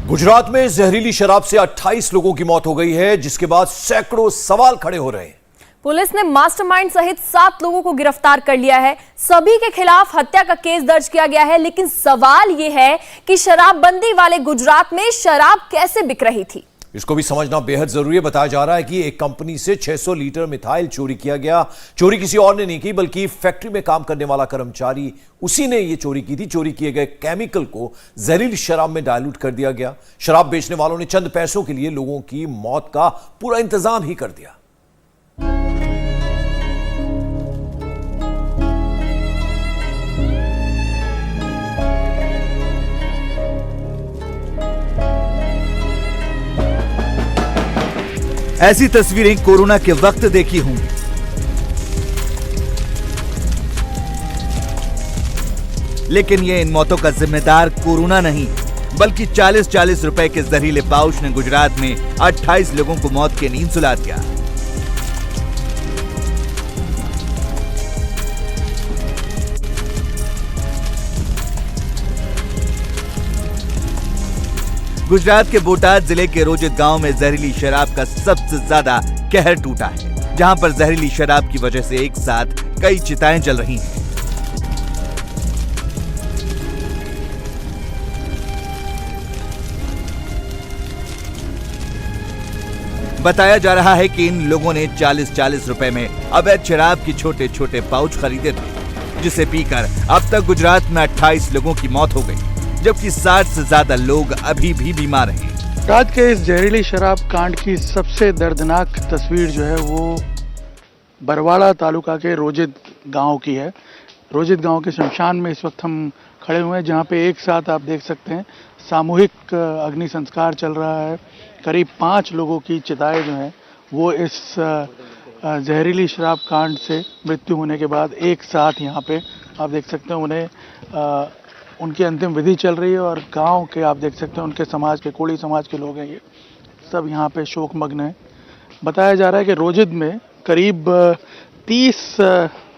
गुजरात में जहरीली शराब से 28 लोगों की मौत हो गई है, जिसके बाद सैकड़ों सवाल खड़े हो रहे हैं। पुलिस ने मास्टरमाइंड सहित 7 लोगों को गिरफ्तार कर लिया है। सभी के खिलाफ हत्या का केस दर्ज किया गया है, लेकिन सवाल यह है कि शराबबंदी वाले गुजरात में शराब कैसे बिक रही थी। इसको भी समझना बेहद जरूरी है। बताया जा रहा है कि एक कंपनी से 600 लीटर मिथाइल चोरी किया गया। चोरी किसी और ने नहीं की, बल्कि फैक्ट्री में काम करने वाला कर्मचारी, उसी ने यह चोरी की थी। चोरी किए गए केमिकल को जहरीली शराब में डाइल्यूट कर दिया गया। शराब बेचने वालों ने चंद पैसों के लिए लोगों की मौत का पूरा इंतजाम ही कर दिया। ऐसी तस्वीरें कोरोना के वक्त देखी होंगी। लेकिन ये इन मौतों का जिम्मेदार कोरोना नहीं, बल्कि 40-40 रुपए के जहरीले पाउच ने गुजरात में 28 लोगों को मौत की नींद सुला दिया। गुजरात के बोटाद जिले के रोजित गांव में जहरीली शराब का सबसे ज्यादा कहर टूटा है, जहां पर जहरीली शराब की वजह से एक साथ कई चिताएं जल रही हैं। बताया जा रहा है कि इन लोगों ने 40-40 रुपए में अवैध शराब के छोटे छोटे पाउच खरीदे थे, जिसे पीकर अब तक गुजरात में 28 लोगों की मौत हो गई, जबकि 60 से ज्यादा लोग अभी भी बीमार हैं। आज के इस जहरीली शराब कांड की सबसे दर्दनाक तस्वीर जो है वो बरवाड़ा तालुका के रोजित गांव की है। रोजित गांव के शमशान में इस वक्त हम खड़े हुए हैं, जहां पे एक साथ आप देख सकते हैं सामूहिक अग्नि संस्कार चल रहा है। करीब 5 लोगों की चिताएं जो हैं वो इस जहरीली शराब कांड से मृत्यु होने के बाद एक साथ यहाँ पे आप देख सकते हैं उन्हें उनकी अंतिम विधि चल रही है। और गांव के आप देख सकते हैं उनके समाज के, कोड़ी समाज के लोग हैं, ये सब यहाँ पे शोकमग्न हैं। बताया जा रहा है कि रोजित में करीब 30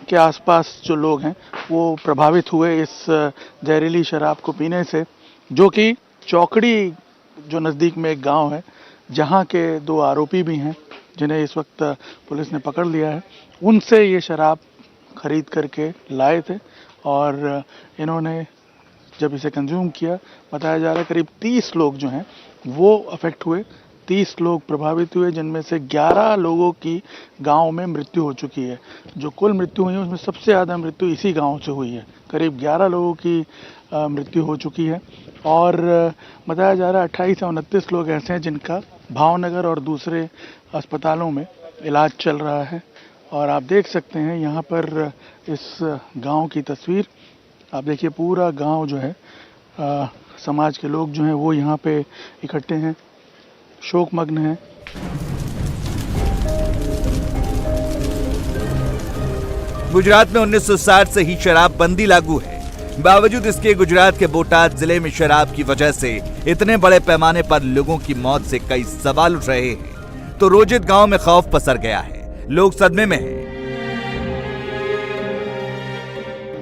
के आसपास जो लोग हैं वो प्रभावित हुए इस जहरीली शराब को पीने से, जो कि चौकड़ी जो नज़दीक में एक गांव है, जहां के 2 आरोपी भी हैं जिन्हें इस वक्त पुलिस ने पकड़ लिया है। उनसे ये शराब खरीद करके लाए थे और इन्होंने जब इसे कंज्यूम किया, बताया जा रहा है करीब 30 लोग जो हैं वो अफेक्ट हुए, 30 लोग प्रभावित हुए, जिनमें से 11 लोगों की गांव में मृत्यु हो चुकी है। जो कुल मृत्यु हुई है उसमें सबसे ज़्यादा मृत्यु इसी गांव से हुई है। करीब 11 लोगों की मृत्यु हो चुकी है और बताया जा रहा है 28 या 29 लोग ऐसे हैं जिनका भावनगर और दूसरे अस्पतालों में इलाज चल रहा है। और आप देख सकते हैं यहाँ पर इस गाँव की तस्वीर। आप देखिए पूरा गांव जो है समाज के लोग जो हैं वो यहाँ पे इकट्ठे हैं, शोकमग्न हैं। गुजरात में 1960 से ही शराबबंदी लागू है। बावजूद इसके गुजरात के बोटाद जिले में शराब की वजह से इतने बड़े पैमाने पर लोगों की मौत से कई सवाल उठ रहे हैं। तो रोजित गांव में खौफ पसर गया है, लोग सदमे में हैं।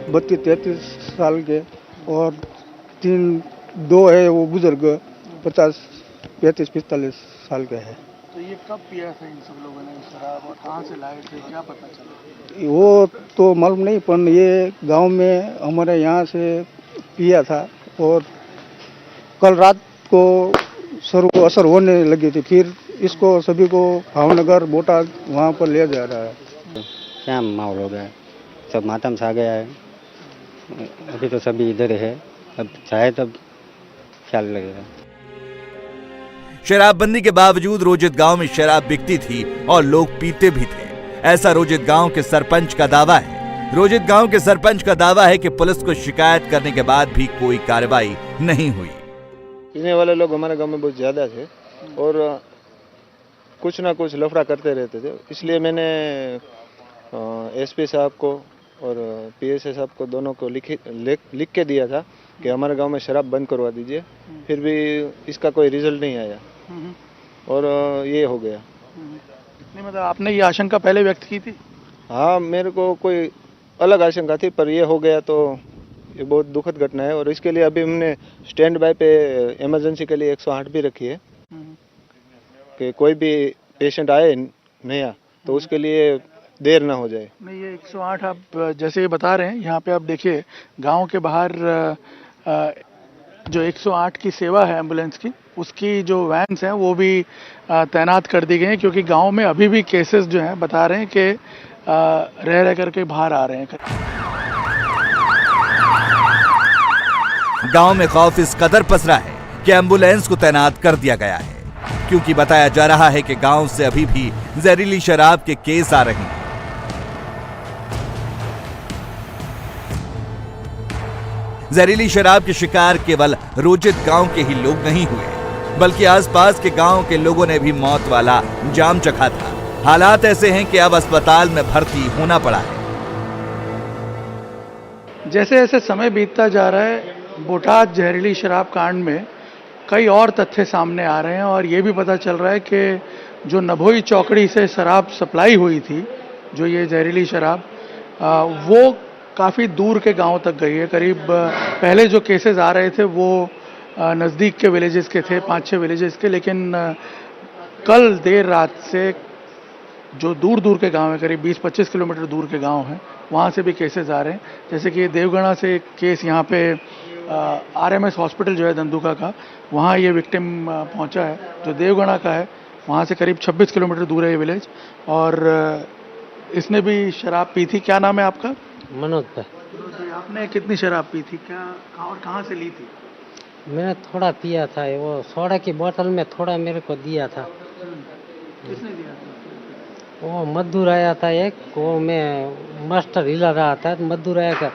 32-33 साल के और 2 है वो बुजुर्ग 50-35-45 साल के हैं। तो ये कब पिया था इन सब लोगों ने शराब और कहाँ से लाए थे, क्या पता चला? वो तो मालूम नहीं, पर ये गांव में हमारे यहाँ से पिया था और कल रात को असर होने लगी थी। फिर इसको सभी को भावनगर बोटाद वहाँ पर ले जा रहा है। क्या माहौल हो गया, सब मातम छा गया है। अभी तो सभी इधर है, अब चाहे तब ख्याल लगेगा। शराबबंदी के बावजूद रोजित गांव में शराब बिकती थी और लोग पीते भी थे, ऐसा रोजित गांव के सरपंच का दावा है। रोजित गांव के सरपंच का दावा है कि पुलिस को शिकायत करने के बाद भी कोई कार्रवाई नहीं हुई। पीने वाले लोग हमारे गांव में बहुत ज्यादा थे और कुछ ना कुछ लफड़ा करते रहते थे, इसलिए मैंने एसपी साहब को और पीएसए साहब को दोनों को लिख के दिया था कि हमारे गांव में शराब बंद करवा दीजिए। फिर भी इसका कोई रिजल्ट नहीं आया और ये हो गया। नहीं, मतलब आपने ये आशंका पहले व्यक्त की थी? हाँ, मेरे को कोई अलग आशंका थी, पर ये हो गया तो ये बहुत दुखद घटना है और इसके लिए अभी हमने स्टैंड बाय पे इमरजेंसी के लिए 108 भी रखी है कि कोई भी पेशेंट आए नया तो उसके लिए देर ना हो जाए। नहीं, ये 108 आप जैसे ये बता रहे हैं, यहाँ पे आप देखिए गांव के बाहर जो 108 की सेवा है एम्बुलेंस की, उसकी जो वैन्स हैं वो भी तैनात कर दी गई हैं, क्योंकि गांव में अभी भी केसेस जो हैं बता रहे हैं कि रह करके बाहर आ रहे हैं। गांव में खौफ इस कदर पसरा है कि एम्बुलेंस को तैनात कर दिया गया है, क्योंकि बताया जा रहा है कि गांव से अभी भी जहरीली शराब के केस आ रहे हैं। जहरीली शराब के शिकार केवल रोजित गांव के ही लोग नहीं हुए, बल्कि आसपास के गांव के लोगों ने भी मौत वाला जाम चखा था। हालात ऐसे हैं कि अब अस्पताल में भर्ती होना पड़ा है। जैसे जैसे समय बीतता जा रहा है, बोटाद जहरीली शराब कांड में कई और तथ्य सामने आ रहे हैं और ये भी पता चल रहा है कि जो नभोई चौकड़ी से शराब सप्लाई हुई थी, जो ये जहरीली शराब, वो काफ़ी दूर के गांव तक गई है। करीब पहले जो केसेस आ रहे थे वो नज़दीक के विलेजेस के थे, 5-6 विलेजेस के, लेकिन कल देर रात से जो दूर दूर के गांव है, करीब 20-25 किलोमीटर दूर के गांव हैं, वहाँ से भी केसेस आ रहे हैं। जैसे कि देवगढ़ा से एक केस यहाँ पे RMS हॉस्पिटल जो है धंधुका का, वहाँ ये विक्टिम पहुँचा है, जो देवगढ़ा का है, वहाँ से करीब 26 किलोमीटर दूर है ये विलेज, और इसने भी शराब पी थी। क्या नाम है आपका? मनोज भाई। आपने कितनी शराब पी थी, क्या और कहाँ से ली थी? मैंने थोड़ा पिया था, वो सोडा की बोतल में थोड़ा मेरे को दिया था। किसने दिया था? वो मजदूर आया था एक, वो मैं मास्टर हिला रहा था, मजदूर आया था,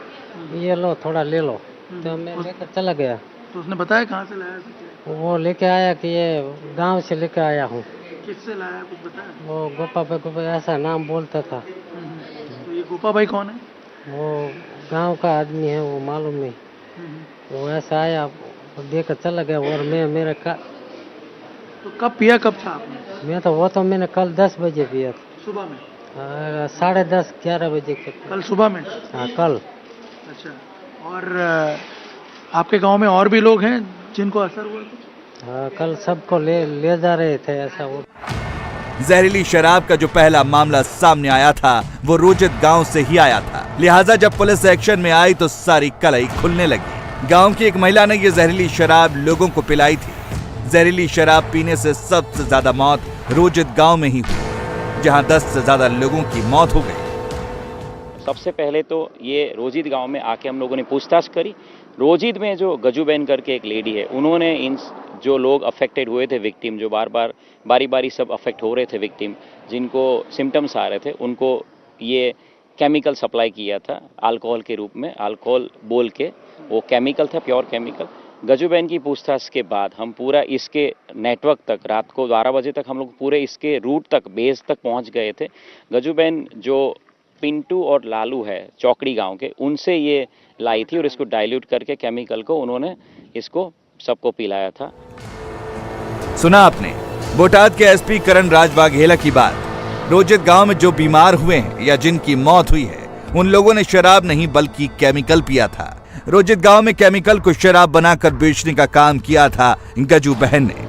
ये लो थोड़ा ले लो, तो मैं लेकर चला गया। तो उसने बताया कहाँ से लाया था? वो लेके आया कि ये गांव से लेके आया हूँ। किससे लाया, कुछ बताया? वो गोपा भाई ऐसा नाम बोलता था। तो ये गोपा भाई कौन है? वो गांव का आदमी है, वो मालूम नहीं। वो ऐसा आया, देकर चला गया, और मैं मेरे का। तो कब पिया, कब था आपने? मैं तो मैंने कल 10 बजे पिया था। सुबह में? 10:30-11 बजे के। कल सुबह में? हाँ कल। अच्छा, और आपके गांव में और भी लोग हैं जिनको असर हुआ कुछ? हाँ कल सबको ले जा रहे थे, ऐसा वो। जहरीली शराब का जो पहला मामला सामने आया था वो रोजित गांव से ही आया था, लिहाजा जब पुलिस एक्शन में आई तो सारी कलई खुलने लगी। गांव की एक महिला ने ये जहरीली शराब लोगों को पिलाई थी। जहरीली शराब पीने से सबसे ज्यादा मौत रोजित गांव में ही हुई, जहां 10 से ज्यादा लोगों की मौत हो गई। सबसे पहले तो ये रोजित गांव में आके हम लोगों ने पूछताछ करी। रोजित में जो गजूबेन करके एक लेडी है, उन्होंने इन जो लोग अफेक्टेड हुए थे, विक्टिम जो बारी बारी सब अफेक्ट हो रहे थे, विक्टिम जिनको सिम्टम्स आ रहे थे, उनको ये केमिकल सप्लाई किया था अल्कोहल के रूप में। अल्कोहल बोल के वो केमिकल था, प्योर केमिकल। गजूबेन की पूछताछ के बाद हम पूरा इसके नेटवर्क तक, रात को 12 बजे तक हम लोग पूरे इसके रूट तक, बेस तक पहुंच गए थे। गजूबेन जो पिंटू और लालू है चौकड़ी गांव के, उनसे ये लाई थी और इसको डाइल्यूट करके केमिकल को उन्होंने इसको सबको पिलाया था। सुना आपने बोटाद के एसपी करण राज वाघेला की बात। रोजित गांव में जो बीमार हुए हैं या जिनकी मौत हुई है, उन लोगों ने शराब नहीं बल्कि केमिकल पिया था। रोजित गांव में केमिकल को शराब बनाकर बेचने का काम किया था गजू बहन ने।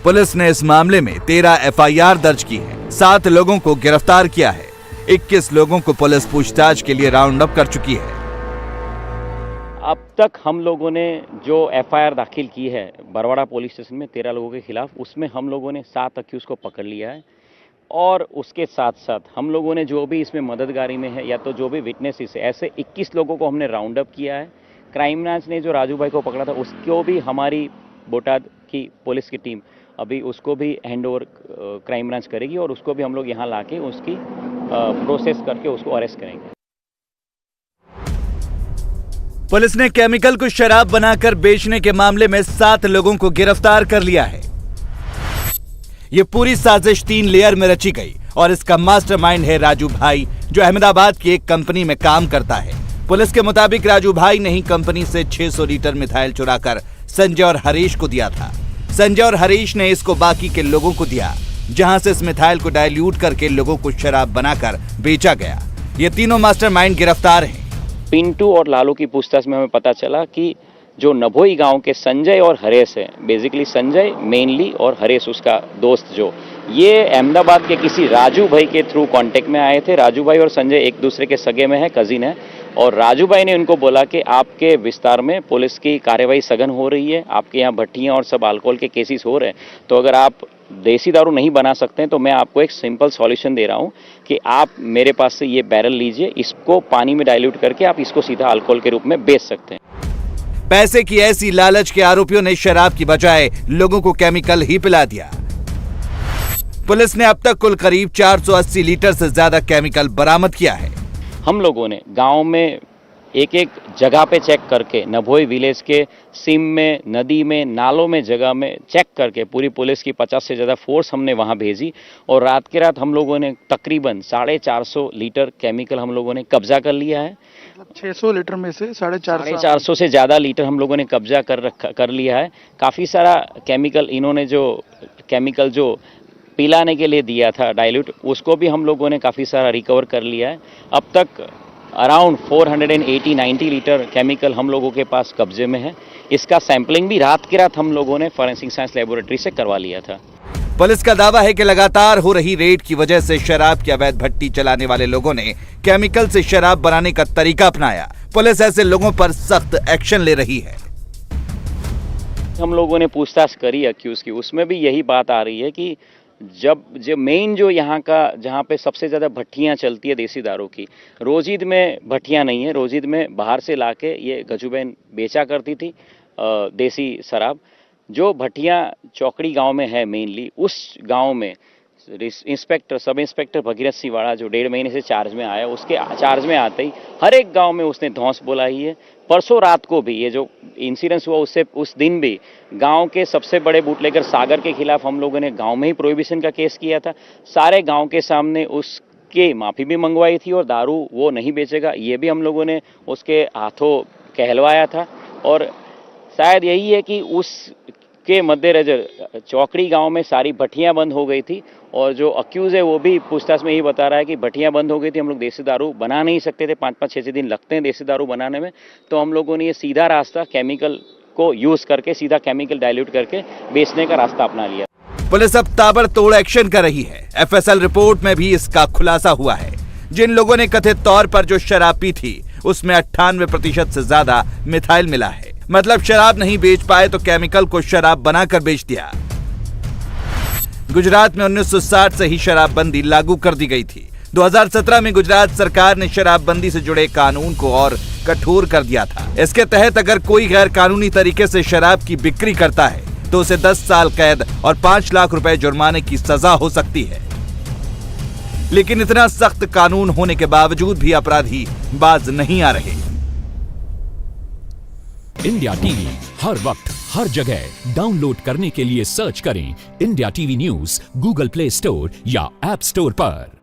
पुलिस ने इस मामले में 13 FIR दर्ज की है, 7 लोगों को गिरफ्तार किया है। 21 लोगों को पुलिस पूछताछ के लिए राउंड अप कर चुकी है। अब तक हम लोगों ने जो FIR दाखिल की है बरवाड़ा पुलिस स्टेशन में 13 लोगों के खिलाफ, उसमें हम लोगों ने 7 अक्यूज को पकड़ लिया है। और उसके साथ साथ हम लोगों ने जो भी इसमें मददगारी में है या तो जो भी विटनेसेस है, ऐसे 21 लोगों को हमने राउंड अप किया है। क्राइम ब्रांच ने जो राजू भाई को पकड़ा था, उसको भी हमारी बोटाद की पुलिस की टीम अभी उसको भी हैंड ओवर क्राइम ब्रांच करेगी और उसको भी हम लोग यहाँ लाके उसकी प्रोसेस करके उसको अरेस्ट करेंगे। पुलिस ने केमिकल को शराब बनाकर बेचने के मामले में 7 लोगों को गिरफ्तार कर लिया है। ये पूरी साजिश 3 लेयर में रची गई और इसका मास्टरमाइंड है राजू भाई, जो अहमदाबाद की एक कंपनी में काम करता है। पुलिस के मुताबिक राजू भाई ने ही कंपनी से 600 लीटर मिथाइल चुराकर संजय और हरीश को दिया था। संजय और हरीश ने इसको बाकी के लोगों को दिया, जहां से इस मिथाइल को डाइल्यूट करके लोगों को शराब बनाकर बेचा गया। ये तीनों मास्टरमाइंड गिरफ्तार हैं। पिंटू और लालू की पूछताछ में हमें पता चला कि जो नभोई गांव के संजय और हरेश है, बेसिकली संजय मेनली और हरेश उसका दोस्त, जो ये अहमदाबाद के किसी राजू भाई के थ्रू कांटेक्ट में आए थे। राजू भाई और संजय एक दूसरे के सगे में है, कजिन है, और राजू भाई ने उनको बोला कि आपके विस्तार में पुलिस की कार्रवाई सघन हो रही है, आपके यहाँ भट्टियाँ और सब अल्कोहल के केसेस हो रहे हैं, तो अगर आप देसी दारू नहीं बना सकते हैं तो मैं आपको एक सिंपल सॉल्यूशन दे रहा हूँ कि आप मेरे पास से ये बैरल लीजिए, इसको पानी में डाइल्यूट करके आप इसको सीधा अल्कोहल के रूप में बेच सकते हैं। पैसे की ऐसी लालच के आरोपियों ने शराब की बजाय लोगों को केमिकल ही पिला दिया। पुलिस ने अब तक कुल करीब 480 लीटर से ज्यादा केमिकल बरामद किया है। हम लोगों ने गांव में एक एक जगह पे चेक करके, नभोई विलेज के सीम में, नदी में, नालों में, जगह में चेक करके पूरी पुलिस की 50 से ज़्यादा फोर्स हमने वहां भेजी और रात के रात हम लोगों ने तकरीबन 450 लीटर केमिकल हम लोगों ने कब्जा कर लिया है। 600 लीटर में से 450 से ज़्यादा लीटर हम लोगों ने कब्जा कर लिया है। काफ़ी सारा केमिकल इन्होंने जो केमिकल जो पिलाने के लिए दिया था डाइल्यूट, उसको भी हम लोगों ने काफ़ी सारा रिकवर कर लिया है। अब तक अराउंड 480-90 लीटर केमिकल हम लोगों के पास कब्जे में है। इसका सैंपलिंग भी रात की रात हम लोगों ने फॉरेंसिक साइंस लेबोरेटरी से करवा लिया था। पुलिस का दावा है कि लगातार हो रही रेड की वजह से शराब की अवैध भट्टी चलाने वाले लोगों ने केमिकल से शराब बनाने का तरीका अपनाया। पुलिस ऐसे लोगों पर सख्त एक्शन ले रही है। हम लोगों ने पूछताछ करी अक्यूज की, उसमें भी यही बात आ रही है कि जो मेन जो यहाँ का जहाँ पे सबसे ज़्यादा भट्टियाँ चलती है देसी दारू की, रोजिद में भट्टियाँ नहीं है। रोजिद में बाहर से लाके ये गजूबेन बेचा करती थी देसी शराब। जो भट्टियाँ चौकड़ी गांव में है मेनली, उस गांव में सब इंस्पेक्टर भगीरथ सिंह जो 1.5 महीने से चार्ज में आया, उसके चार्ज में आते ही हर एक गांव में उसने धौंस बोलाई है। परसों रात को भी ये जो इंसिडेंस हुआ उससे उस दिन भी गांव के सबसे बड़े बूटलेगर सागर के खिलाफ हम लोगों ने गांव में ही प्रोहिबिशन का केस किया था। सारे गांव के सामने उसके माफ़ी भी मंगवाई थी और दारू वो नहीं बेचेगा ये भी हम लोगों ने उसके हाथों कहलवाया था। और शायद यही है कि उसके मद्देनजर चौकड़ी गांव में सारी भट्टियां बंद हो गई थी और जो अक्यूज है वो भी पूछताछ में यही बता रहा है कि भट्टियां बंद हो गई थी, हम लोग देसी दारू बना नहीं सकते थे, 5-5 6 दिन लगते हैं देसी दारू बनाने में, तो हम लोगों ने ये सीधा रास्ता केमिकल को यूज करके सीधा केमिकल डाइल्यूट करके बेचने का रास्ता अपना लिया। पुलिस अब ताबड़तोड़ एक्शन कर रही है। एफएसएल रिपोर्ट में भी इसका खुलासा हुआ है। जिन लोगों ने कथित तौर पर जो शराब पी थी उसमें 98% से ज्यादा मिथाइल मिला है। मतलब शराब नहीं बेच पाए तो केमिकल को शराब बनाकर बेच दिया। गुजरात में 1960 से ही शराबबंदी लागू कर दी गई थी। 2017 में गुजरात सरकार ने शराबबंदी से जुड़े कानून को और कठोर कर दिया था। इसके तहत अगर कोई गैर कानूनी तरीके से शराब की बिक्री करता है तो उसे 10 साल कैद और 5 लाख रुपए जुर्माने की सजा हो सकती है। लेकिन इतना सख्त कानून होने के बावजूद भी अपराधी बाज नहीं आ रहे। इंडिया टीवी हर वक्त हर जगह डाउनलोड करने के लिए सर्च करें India TV news Google play store या ऐप स्टोर पर।